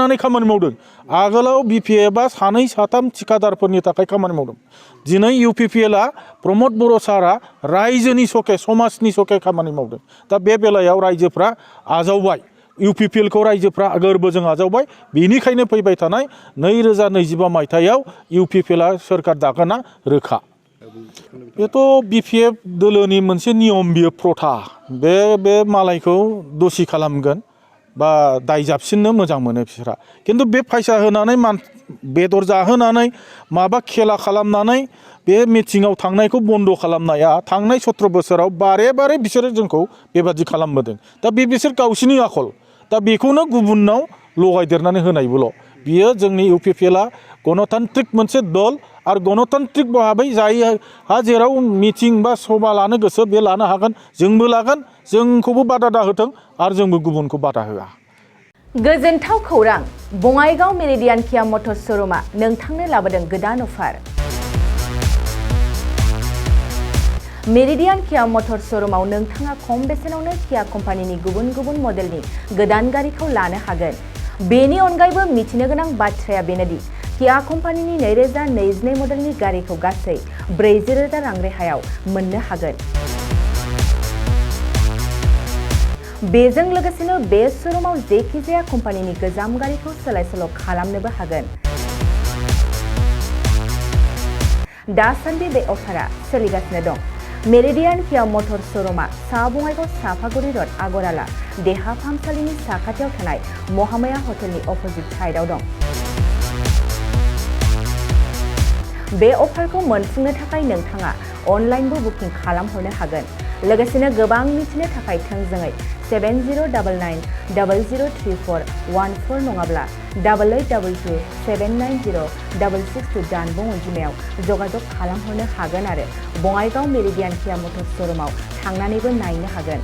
जानानै खामानि मावदों आगोलाव बिपिएफआ सानै साथाम थिकादारफोरनि थाखाय खामानि मावदों दिनै इउपिपिएलआ प्रमद बर' सारा रायजोनि सके समाजनि सके खामानि मावदों दा बे बेलायाव रायजोफ्रा आजावबाय इउपिपिएलखौ रायजोफ्रा गोरबोजों आजावबाय बेनिखायनो फैबाय थानाय 2025 मायथाइयाव इउपिपिएलआ सोरखार दागोना रोखा बेथ' बिपिएफ दोलोनि मोनसे नियम बियो प्रथा बे मालायखौ दसि खालामगोन बा दाय जाबसिननो मोजां मोनो बिसोरहा खिन्थु बे फैसा होनानै बेदर जाहोनानै माबा खेला खालामनानै बे मिटिङाव थांनायखौ बन्द खालामनाया थांनाय 17 बोसोराव बारे बारे बिसोरो जोंखौ बेबादि खालामबोदों दा बिसोर गावसिनि आखल दा बेखौनो गुबुननाव लगायदेरनानै होनायबोल' बियो जोंनि इउपिपिएलआ गणतान्त्रिक मोनसे दल आरो गणतान्त्रिक भाबै जायहा जेराव मिटिं बा सभा लानो गोसो बे लानो हागोन जोंबो लागोन जोंखौबो बादा दाहोथों आरो जोंबो गुबुनखौ बादा होआ गोजोनथाव खौरां बङाइगाव मेरिडियान किया मटर्स श'रुमआ नोंथांनो लाबोदों गोदान अफार मेरिडियान किया मटर्स श'रुमआव नोंथाङा खम बेसेनावनो किया कम्पानिनि गुबुन गुबुन मडेलनि गोदान गारिखौ लानो हागोन बेनि अनगायैबो मिथिनो गोनां बाथ्राया बेनोदि किया कम्पानिनि 2022 मडेलनि गारिखौ गासै 40,000 रां रेहायाव मोननो हागोन बेजों लोगोसेनो बे श'रुमाव जेखिजाया कम्पानिनि गोजाम गारिखौ सोलाय-सोल' खालामनोबो हागोन दासान्दि बे अफारा सोलिगासिनो दं मेरिडियान किया मटर्स श'रुमआ सा बङाइगाव साफागुरि रड आगराला देहा फाहामसालिनि साखाथियाव थानाय महामाया हटेलनि अपोजिट साइडआव दं बे अफारखौ मोनफुंनो थाखाय नोंथाङा अनलाइनबो बुकिं खालामहरनो हागोन लोगोसेनो गोबां मिथिनो थाखाय थोंजोङै 7099003414 नङाब्ला 8822790662 जानबुं अनजिमायाव जगाजग खालामहरनो हागोन आरो बङाइगाव मेरिडियान किया मटर्स श'रुमआव थांनानैबो नायनो हागोन